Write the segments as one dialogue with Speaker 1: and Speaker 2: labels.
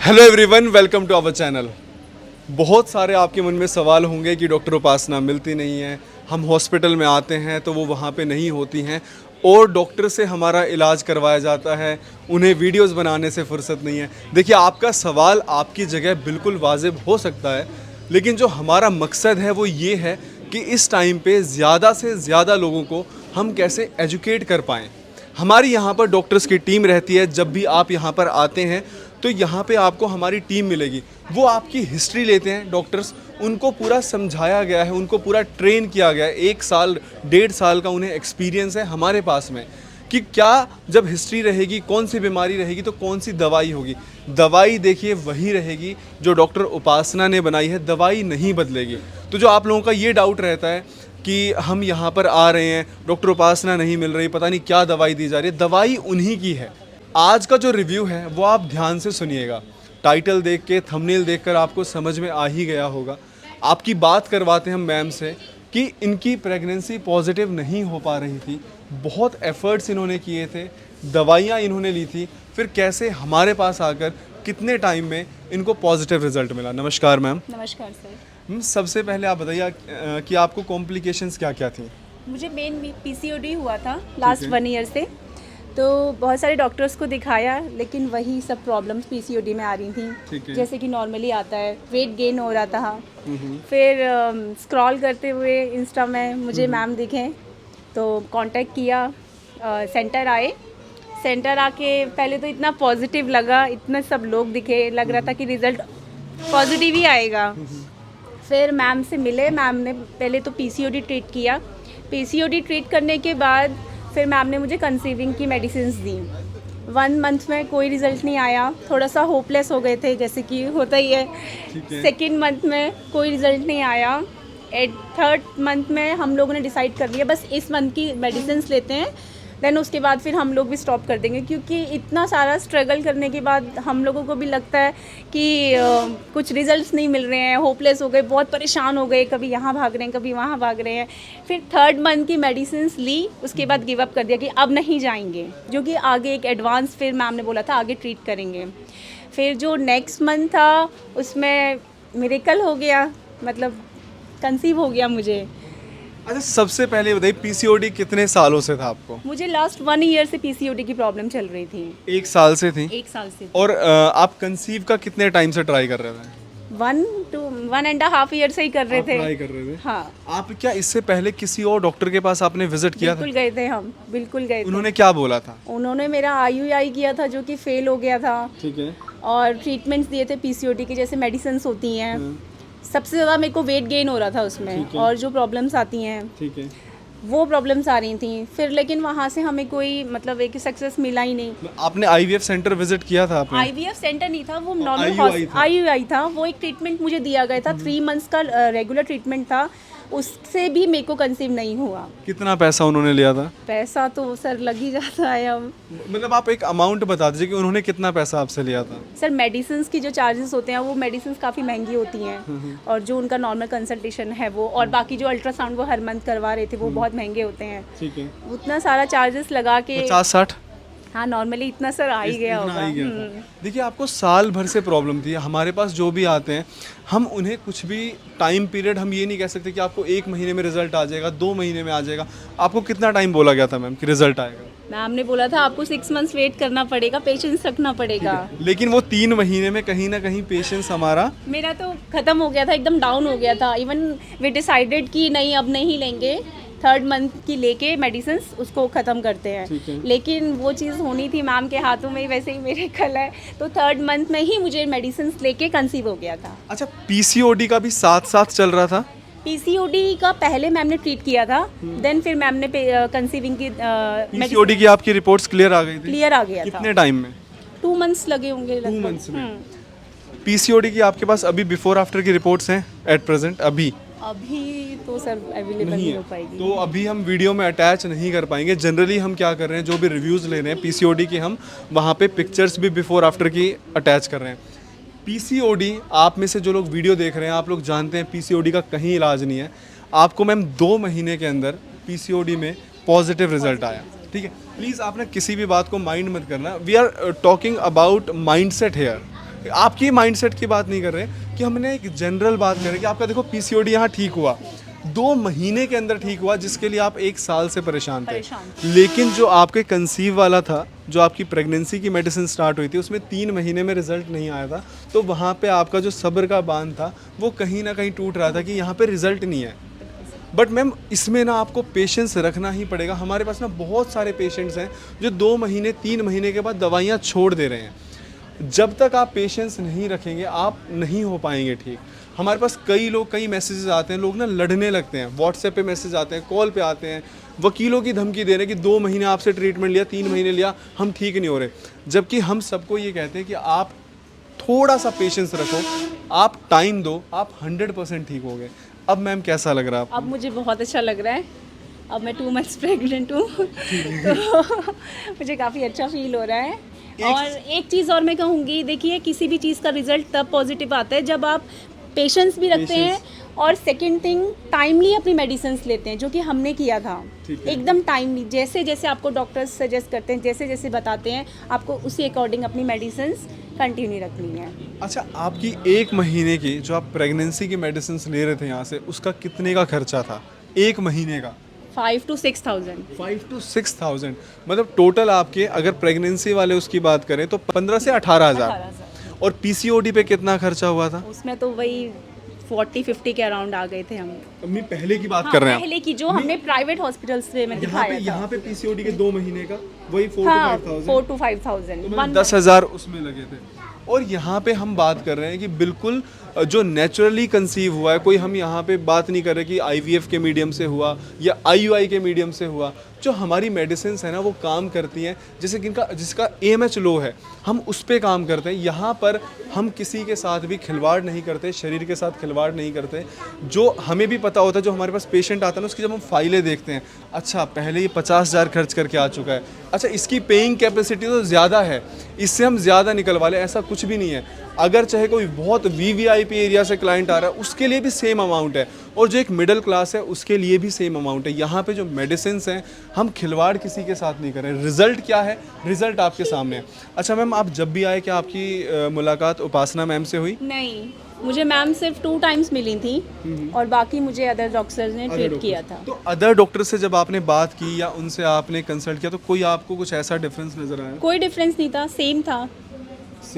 Speaker 1: Hello everyone, welcome to our channel. बहुत सारे आपके मन में सवाल होंगे कि डॉक्टर उपासना मिलती नहीं है, हम हॉस्पिटल में आते हैं तो वो वहाँ पे नहीं होती हैं और डॉक्टर से हमारा इलाज करवाया जाता है, उन्हें वीडियोस बनाने से फुर्सत नहीं है। देखिए, आपका सवाल आपकी जगह बिल्कुल वाजिब हो सकता है, लेकिन जो हमारा मकसद है वो ये है कि इस टाइम पे ज़्यादा से ज़्यादा लोगों को हम कैसे एजुकेट कर पाएँ। हमारी यहाँ पर डॉक्टर्स की टीम रहती है। जब भी आप यहाँ पर आते हैं तो यहाँ पे आपको हमारी टीम मिलेगी। वो आपकी हिस्ट्री लेते हैं डॉक्टर्स, उनको पूरा समझाया गया है, उनको पूरा ट्रेन किया गया है। 1 साल 1.5 साल का उन्हें एक्सपीरियंस है हमारे पास में कि क्या जब हिस्ट्री रहेगी, कौन सी बीमारी रहेगी तो कौन सी दवाई होगी। दवाई देखिए वही रहेगी जो डॉक्टर उपासना ने बनाई है, दवाई नहीं बदलेगी। तो जो आप लोगों का ये डाउट रहता है कि हम यहाँ पर आ रहे हैं, डॉक्टर उपासना नहीं मिल रही, पता नहीं क्या दवाई दी जा रही है, दवाई उन्हीं की है। आज का जो रिव्यू है वो आप ध्यान से सुनिएगा। टाइटल देख के, थंबनेल देखकर आपको समझ में आ ही गया होगा। आपकी बात करवाते हैं हम मैम से कि इनकी प्रेगनेंसी पॉजिटिव नहीं हो पा रही थी, बहुत एफर्ट्स इन्होंने किए थे, दवाइयाँ इन्होंने ली थी, फिर कैसे हमारे पास आकर कितने टाइम में इनको पॉजिटिव रिजल्ट मिला। नमस्कार मैम।
Speaker 2: नमस्कार सर।
Speaker 1: सबसे पहले आप बताइए कि आपको कॉम्प्लिकेशंस क्या क्या थी।
Speaker 2: मुझे मेन पीसीओडी हुआ था लास्ट 1 ईयर से। तो बहुत सारे डॉक्टर्स को दिखाया, लेकिन वही सब प्रॉब्लम्स पीसीओडी में आ रही थी। जैसे कि नॉर्मली आता है, वेट गेन हो रहा था। फिर स्क्रॉल करते हुए इंस्टा में मुझे मैम दिखे तो कांटेक्ट किया, सेंटर आए। सेंटर आके पहले तो इतना पॉजिटिव लगा, इतने सब लोग दिखे, लग रहा था कि रिज़ल्ट पॉजिटिव ही आएगा। फिर मैम से मिले, मैम ने पहले तो पीसीओडी ट्रीट किया। पीसीओडी ट्रीट करने के बाद फिर मैम ने मुझे कंसीविंग की मेडिसिन्स दी। 1 मंथ में कोई रिज़ल्ट नहीं आया, थोड़ा सा होपलेस हो गए थे, जैसे कि होता ही है। सेकेंड मंथ में कोई रिज़ल्ट नहीं आया। 3rd मंथ में हम लोगों ने डिसाइड कर लिया बस इस मंथ की मेडिसिन्स लेते हैं, देन उसके बाद फिर हम लोग भी स्टॉप कर देंगे, क्योंकि इतना सारा स्ट्रगल करने के बाद हम लोगों को भी लगता है कि कुछ रिजल्ट्स नहीं मिल रहे हैं, होपलेस हो गए, बहुत परेशान हो गए, कभी यहाँ भाग रहे हैं, कभी वहाँ भाग रहे हैं। फिर 3rd मंथ की मेडिसिन्स ली, उसके बाद गिव अप कर दिया कि अब नहीं जाएंगे, जो कि आगे एक एडवांस फिर मैम ने बोला था आगे ट्रीट करेंगे। फिर जो नेक्स्ट मंथ था उसमें मिरेकल हो गया, मतलब कंसीव हो गया मुझे।
Speaker 1: अच्छा, सबसे पहले बताइए पीसीओडी कितने सालों से था आपको।
Speaker 2: मुझे लास्ट 1 ईयर से पीसीओडी की प्रॉब्लम चल रही थी।
Speaker 1: 1 साल से थी।
Speaker 2: 1 साल से।
Speaker 1: और आप कंसीव का कितने टाइम से ट्राई कर रहे थे।
Speaker 2: 1 to 1.5 ईयर से ही कर रहे थे।
Speaker 1: ट्राई कर रहे थे।
Speaker 2: हाँ।
Speaker 1: आप क्या इससे पहले किसी और डॉक्टर के पास आपने विजिट किया था।
Speaker 2: बिल्कुल गए थे हम, बिल्कुल गए थे।
Speaker 1: उन्होंने क्या बोला था।
Speaker 2: उन्होंने मेरा IUI किया था जो कि फेल हो गया था।
Speaker 1: ठीक है।
Speaker 2: और ट्रीटमेंट्स दिए थे पीसीओडी के, जैसे मेडिसिन होती हैं। सबसे ज़्यादा मेरे को वेट गेन हो रहा था उसमें, और जो प्रॉब्लम्स आती हैं, ठीक है, वो प्रॉब्लम्स आ रही थी। फिर लेकिन वहाँ से हमें कोई मतलब एक सक्सेस मिला ही नहीं।
Speaker 1: आपने IVF सेंटर विजिट किया था आपने।
Speaker 2: IVF सेंटर नहीं था, वो नॉर्मल IUI था। वो एक ट्रीटमेंट मुझे दिया गया था, 3 मंथ्स का रेगुलर ट्रीटमेंट था, उससे भी मेरे को कंसीव नहीं हुआ।
Speaker 1: कितना पैसा उन्होंने लिया था।
Speaker 2: पैसा तो सर लग ही जाता है अब।
Speaker 1: मतलब आप एक अमाउंट बता दीजिए कि उन्होंने कितना पैसा आपसे लिया था।
Speaker 2: सर मेडिसिन की जो चार्जेस होते हैं वो मेडिसिन काफ़ी महंगी होती हैं, और जो उनका नॉर्मल कंसल्टेशन है वो, और बाकी जो अल्ट्रासाउंड वो हर मंथ करवा रहे थे वो बहुत महंगे होते हैं। ठीक है। उतना सारा चार्जेस लगा के
Speaker 1: 50-60।
Speaker 2: हाँ, नॉर्मली इतना सर आ ही गया होगा।
Speaker 1: देखिए, आपको साल भर से प्रॉब्लम थी। हमारे पास जो भी आते हैं हम उन्हें कुछ भी टाइम पीरियड हम ये नहीं कह सकते कि आपको 1 महीने में रिजल्ट आ जाएगा, 2 महीने में आ जाएगा। आपको कितना टाइम बोला गया था मैम कि रिजल्ट आएगा।
Speaker 2: मैम ने बोला था आपको 6 मंथ्स वेट करना पड़ेगा, पेशेंस रखना पड़ेगा।
Speaker 1: लेकिन वो 3 महीने में कहीं ना कहीं पेशेंस हमारा,
Speaker 2: मेरा तो खत्म हो गया था, एकदम डाउन हो गया था। इवन वी डिसाइडेड कि नहीं अब नहीं लेंगे, 3rd मंथ की लेके मेडिसिन उसको ख़त्म करते हैं। लेकिन वो चीज़ होनी थी मैम के हाथों में, वैसे ही मेरे कल है, तो 3rd मंथ में ही मुझे मेडिसिन लेके कंसीव हो गया था।
Speaker 1: अच्छा, पीसीओडी का भी साथ साथ चल रहा था।
Speaker 2: पीसीओडी का पहले मैम ने ट्रीट किया था, देन फिर मैम ने कंसीविंग की
Speaker 1: पीसीओडी की आपकी रिपोर्ट्स क्लियर आ गई थी।
Speaker 2: क्लियर आ गया था।
Speaker 1: कितने टाइम में।
Speaker 2: 2 मंथ्स लगे होंगे।
Speaker 1: 2 मंथ्स में। पीसीओडी की आपके पास अभी बिफोर आफ्टर की रिपोर्ट्स हैं एट प्रेजेंट। अभी
Speaker 2: तो सर अवेलेबल नहीं हो पाएगी,
Speaker 1: तो अभी हम वीडियो में अटैच नहीं कर पाएंगे। जनरली हम क्या कर रहे हैं, जो भी रिव्यूज़ ले रहे हैं पीसीओडी की, हम वहाँ पे पिक्चर्स भी बिफोर आफ्टर की अटैच कर रहे हैं। पीसीओडी, आप में से जो लोग वीडियो देख रहे हैं आप लोग जानते हैं पीसीओडी का कहीं इलाज नहीं है। आपको मैम 2 महीने के अंदर पीसीओडी में पॉजिटिव रिजल्ट आया। ठीक है, प्लीज़ आप ना किसी भी बात को माइंड मत करना। We are talking about mindset here. आपकी माइंडसेट की बात नहीं कर रहे कि हमने एक जनरल बात कर रहे हैं कि आपका देखो पीसीओडी यहाँ ठीक हुआ, 2 महीने के अंदर ठीक हुआ, जिसके लिए आप 1 साल से परेशान थे। लेकिन जो आपके कंसीव वाला था, जो आपकी प्रेगनेंसी की मेडिसिन स्टार्ट हुई थी, उसमें 3 महीने में रिजल्ट नहीं आया था। तो वहाँ पे आपका जो सब्र का बांध था वो कहीं ना कहीं टूट रहा था कि यहाँ पे रिजल्ट नहीं है। बट मैम इसमें ना आपको पेशेंस रखना ही पड़ेगा। हमारे पास ना बहुत सारे पेशेंट्स हैं जो 2 महीने 3 महीने के बाद दवाइयाँ छोड़ दे रहे हैं। जब तक आप पेशेंस नहीं रखेंगे आप नहीं हो पाएंगे ठीक। हमारे पास कई मैसेजेस आते हैं, लोग ना लड़ने लगते हैं, व्हाट्सएप पे मैसेज आते हैं, कॉल पे आते हैं, वकीलों की धमकी दे रहे हैं कि 2 महीने आपसे ट्रीटमेंट लिया, 3 महीने लिया, हम ठीक नहीं हो रहे। जबकि हम सबको ये कहते हैं कि आप थोड़ा सा पेशेंस रखो, आप टाइम दो, आप 100% ठीक हो गए। अब मैम कैसा लग रहा है आपको?
Speaker 2: अब मुझे बहुत अच्छा लग रहा है। अब मैं 2 मंथ्स प्रेग्नेंट हूँ तो मुझे काफ़ी अच्छा फील हो रहा है। और एक चीज़ और मैं कहूँगी, देखिए किसी भी चीज़ का रिजल्ट तब पॉजिटिव आता है जब आप पेशेंस भी रखते हैं, और सेकंड थिंग टाइमली अपनी मेडिसिन लेते हैं, जो कि हमने किया था एकदम टाइमली। जैसे जैसे आपको डॉक्टर्स सजेस्ट करते हैं, जैसे जैसे बताते हैं, आपको उसी अकॉर्डिंग अपनी मेडिसिन कंटिन्यू रखनी है।
Speaker 1: अच्छा, आपकी 1 महीने की जो आप प्रेगनेंसी की मेडिसिन ले रहे थे यहाँ से, उसका कितने का खर्चा था 1 महीने का?
Speaker 2: 5 to 6,000।
Speaker 1: 5 to 6,000 मतलब टोटल आपके, अगर प्रेगनेंसी वाले उसकी बात करें तो 15 से 18,000। और पीसीओडी पे कितना खर्चा हुआ था?
Speaker 2: उसमें तो वही 40-50 के अराउंड आ गए थे हम।
Speaker 1: अम्मी पहले की बात कर रहे हैं
Speaker 2: पहले की जो हमने प्राइवेट हॉस्पिटल्स में दिखाया था।
Speaker 1: यहाँ पे पीसीओडी के 2 महीने का वही
Speaker 2: 4 to 5,000।
Speaker 1: 10,000 उसमें लगे थे। और यहाँ पे हम बात कर रहे हैं कि बिल्कुल जो नेचुरली कंसीव हुआ है, कोई हम यहाँ पे बात नहीं कर रहे कि आईवीएफ के मीडियम से हुआ या आईयूआई के मीडियम से हुआ। जो हमारी मेडिसिन है ना वो काम करती हैं, जैसे कि जिसका एएमएच लो है हम उस पर काम करते हैं। यहाँ पर हम किसी के साथ भी खिलवाड़ नहीं करते, शरीर के साथ खिलवाड़ नहीं करते। जो हमें भी पता होता है, जो हमारे पास पेशेंट आता है ना, उसकी जब हम फाइलें देखते हैं, अच्छा पहले ये 50,000 खर्च करके आ चुका है, अच्छा इसकी पेइंग कैपेसिटी तो ज़्यादा है, इससे हम ज़्यादा निकलवा लें, ऐसा कुछ भी नहीं है। अगर चाहे कोई बहुत वीवीआईपी एरिया से क्लाइंट आ रहा है, उसके लिए भी सेम अमाउंट है, और जो एक मिडिल क्लास है उसके लिए भी सेम अमाउंट है। यहाँ पे जो मेडिसिन हैं हम खिलवाड़ किसी के साथ नहीं कर रहे। रिजल्ट क्या है? रिजल्ट आपके सामने है। अच्छा मैम, आप जब भी आए क्या आपकी मुलाकात उपासना मैम से हुई?
Speaker 2: नहीं, मुझे मैम सिर्फ 2 टाइम्स मिली थी और बाकी मुझे अदर डॉक्टर्स ने ट्रीट किया था।
Speaker 1: तो अदर डॉक्टर से जब आपने बात की या उनसे आपने कंसल्ट किया, तो कोई आपको कुछ ऐसा डिफरेंस नजर आया?
Speaker 2: कोई डिफरेंस नहीं था, सेम था।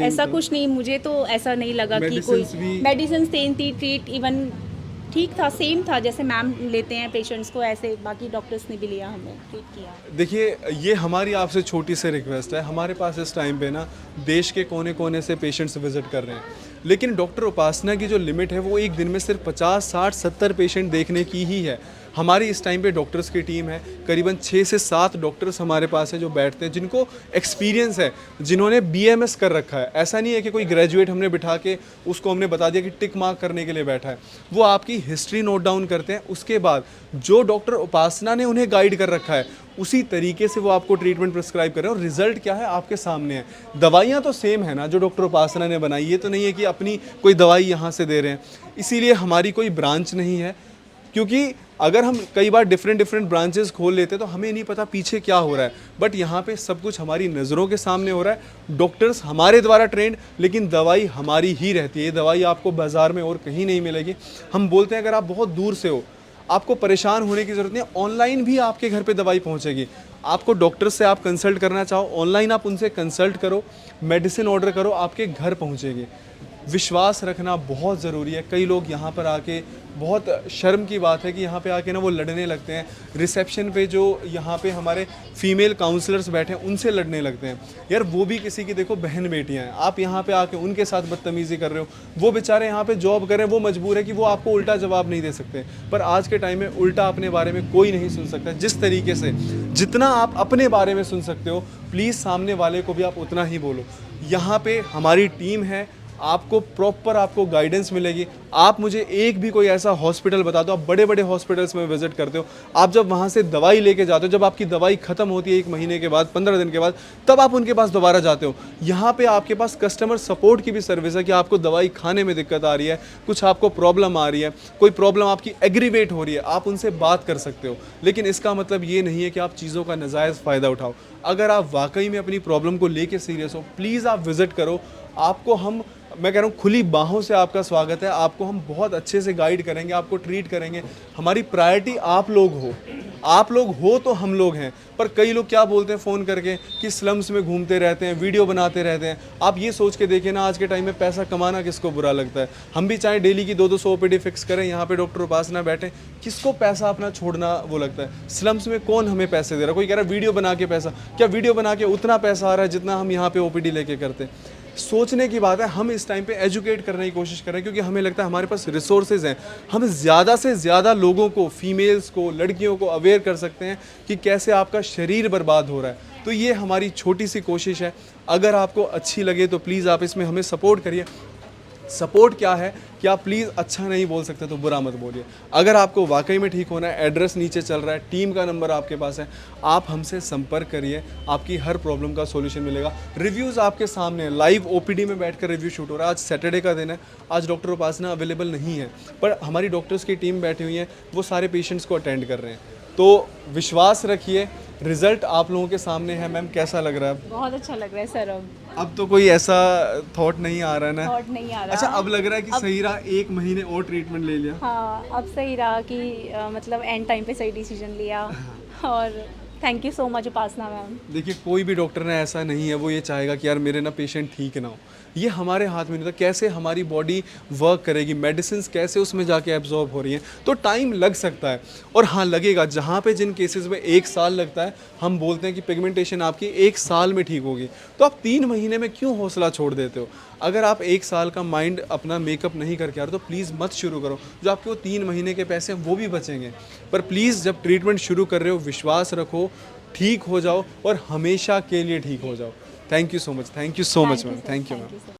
Speaker 2: ऐसा कुछ नहीं, मुझे तो ऐसा नहीं लगा कि कोई मेडिसिन सेम थी, ट्रीट इवन ठीक था, सेम था। जैसे मैम लेते हैं पेशेंट्स को, ऐसे बाकी डॉक्टर्स ने भी लिया, हमें ट्रीट किया।
Speaker 1: देखिए, ये हमारी आपसे छोटी सी रिक्वेस्ट है। हमारे पास इस टाइम पे ना देश के कोने कोने से पेशेंट्स विजिट कर रहे हैं, लेकिन डॉक्टर उपासना की जो लिमिट है वो एक दिन में सिर्फ 50, 60, 70 पेशेंट देखने की ही है। हमारी इस टाइम पे डॉक्टर्स की टीम है, करीबन 6 से 7 डॉक्टर्स हमारे पास हैं जो बैठते हैं, जिनको एक्सपीरियंस है, जिन्होंने बीएमएस कर रखा है। ऐसा नहीं है कि कोई ग्रेजुएट हमने बिठा के उसको हमने बता दिया कि टिक मार्क करने के लिए बैठा है। वो आपकी हिस्ट्री नोट डाउन करते हैं, उसके बाद जो डॉक्टर उपासना ने उन्हें गाइड कर रखा है उसी तरीके से वो आपको ट्रीटमेंट प्रिस्क्राइब कर रहे हैं, और रिजल्ट क्या है आपके सामने है। दवाइयाँ तो सेम है ना जो डॉक्टर उपासना ने बनाई, ये तो नहीं है कि अपनी कोई दवाई यहाँ से दे रहे हैं। इसीलिए हमारी कोई ब्रांच नहीं है, क्योंकि अगर हम कई बार डिफरेंट ब्रांचेस खोल लेते तो हमें नहीं पता पीछे क्या हो रहा है। बट यहाँ पे सब कुछ हमारी नज़रों के सामने हो रहा है। डॉक्टर्स हमारे द्वारा ट्रेंड, लेकिन दवाई हमारी ही रहती है। ये दवाई आपको बाज़ार में और कहीं नहीं मिलेगी। हम बोलते हैं अगर आप बहुत दूर से हो, आपको परेशान होने की ज़रूरत नहीं, ऑनलाइन भी आपके घर पे दवाई पहुंचेगी। आपको डॉक्टर से आप कंसल्ट करना चाहो, ऑनलाइन आप उनसे कंसल्ट करो, मेडिसिन ऑर्डर करो, आपके घर पहुंचेगी। विश्वास रखना बहुत ज़रूरी है। कई लोग यहाँ पर आके, बहुत शर्म की बात है कि यहाँ पे आके ना वो लड़ने लगते हैं। रिसेप्शन पे जो यहाँ पे हमारे फीमेल काउंसलर्स बैठे हैं उनसे लड़ने लगते हैं। यार वो भी किसी की देखो बहन बेटियाँ हैं, आप यहाँ पे आके उनके साथ बदतमीज़ी कर रहे हो। वो बेचारे यहाँ पे जॉब कर रहे हैं, वो मजबूर है कि वो आपको उल्टा जवाब नहीं दे सकते। पर आज के टाइम में उल्टा अपने बारे में कोई नहीं सुन सकता। जिस तरीके से जितना आप अपने बारे में सुन सकते हो, प्लीज़ सामने वाले को भी आप उतना ही बोलो। यहाँ पे हमारी टीम है, आपको प्रॉपर आपको गाइडेंस मिलेगी। आप मुझे एक भी कोई ऐसा हॉस्पिटल बता दो, आप बड़े बड़े हॉस्पिटल्स में विजिट करते हो, आप जब वहाँ से दवाई लेके जाते हो, जब आपकी दवाई ख़त्म होती है 1 महीने के बाद, 15 दिन के बाद, तब आप उनके पास दोबारा जाते हो। यहाँ पे आपके पास कस्टमर सपोर्ट की भी सर्विस है कि आपको दवाई खाने में दिक्कत आ रही है, कुछ आपको प्रॉब्लम आ रही है, कोई प्रॉब्लम आपकी एग्रीवेट हो रही है, आप उनसे बात कर सकते हो। लेकिन इसका मतलब ये नहीं है कि आप चीज़ों का नाजायज़ फ़ायदा उठाओ। अगर आप वाकई में अपनी प्रॉब्लम को लेके सीरियस हो, प्लीज़ आप विज़िट करो। आपको हम, मैं कह रहा हूँ, खुली बाहों से आपका स्वागत है। आपको हम बहुत अच्छे से गाइड करेंगे, आपको ट्रीट करेंगे। हमारी प्रायोरिटी आप लोग हो तो हम लोग हैं। पर कई लोग क्या बोलते हैं फ़ोन करके कि स्लम्स में घूमते रहते हैं, वीडियो बनाते रहते हैं। आप ये सोच के देखिए ना, आज के टाइम में पैसा कमाना किसको बुरा लगता है। हम भी चाहे डेली की 200 ओपीडी फिक्स करें, यहाँ पे डॉक्टर उपासना बैठे, किसको पैसा अपना छोड़ना वो लगता है। स्लम्स में कौन हमें पैसे दे रहा है? कोई कह रहा है वीडियो बना के पैसा, क्या वीडियो बना के उतना पैसा आ रहा है जितना हम यहाँ पे ओपीडी लेके करते हैं? सोचने की बात है। हम इस टाइम पे एजुकेट करने की कोशिश कर रहे हैं, क्योंकि हमें लगता है हमारे पास रिसोर्सेज हैं। हम ज़्यादा से ज़्यादा लोगों को, फीमेल्स को, लड़कियों को अवेयर कर सकते हैं कि कैसे आपका शरीर बर्बाद हो रहा है। तो ये हमारी छोटी सी कोशिश है। अगर आपको अच्छी लगे तो प्लीज़ आप इसमें हमें सपोर्ट करिए। सपोर्ट क्या है कि आप प्लीज़ अच्छा नहीं बोल सकते तो बुरा मत बोलिए। अगर आपको वाकई में ठीक होना है, एड्रेस नीचे चल रहा है, टीम का नंबर आपके पास है, आप हमसे संपर्क करिए, आपकी हर प्रॉब्लम का सॉल्यूशन मिलेगा। रिव्यूज़ आपके सामने हैं, लाइव ओपीडी में बैठकर रिव्यू शूट हो रहा है। आज सैटरडे का दिन है, आज डॉक्टर उपासना अवेलेबल नहीं है, पर हमारी डॉक्टर्स की टीम बैठी हुई है, वो सारे पेशेंट्स को अटेंड कर रहे हैं। तो विश्वास रखिए, रिजल्ट आप लोगों के सामने है। मैम कैसा लग रहा है?
Speaker 2: बहुत अच्छा लग रहा है सर।
Speaker 1: अब तो कोई ऐसा थॉट नहीं आ रहा है ना?
Speaker 2: थॉट नहीं आ रहा।
Speaker 1: अच्छा, अब लग रहा है कि सही रहा, 1 महीने और ट्रीटमेंट ले लिया।
Speaker 2: हाँ, अब सही रहा कि मतलब एंड टाइम पे सही डिसीजन लिया। और thank you so much Upasana ma'am.
Speaker 1: देखिए, कोई भी डॉक्टर ने ऐसा नहीं है वो ये चाहेगा कि यार मेरे ना पेशेंट ठीक ना हो। ये हमारे हाथ में नहीं होता कैसे हमारी बॉडी वर्क करेगी, मेडिसिन कैसे उसमें जाके एब्जॉर्ब हो रही हैं। तो टाइम लग सकता है, और हाँ लगेगा। जहाँ पे जिन केसेस में 1 साल लगता है, हम बोलते हैं कि पिगमेंटेशन आपकी 1 साल में ठीक होगी, तो आप 3 महीने में क्यों हौसला छोड़ देते हो? अगर आप 1 साल का माइंड अपना मेकअप नहीं करके आ रहे तो प्लीज़ मत शुरू करो। जो आपके वो 3 महीने के पैसे हैं वो भी बचेंगे। पर प्लीज़ जब ट्रीटमेंट शुरू कर रहे हो, विश्वास रखो, ठीक हो जाओ और हमेशा के लिए ठीक हो जाओ। Thank you so much, thank you so much ma'am, thank you ma'am.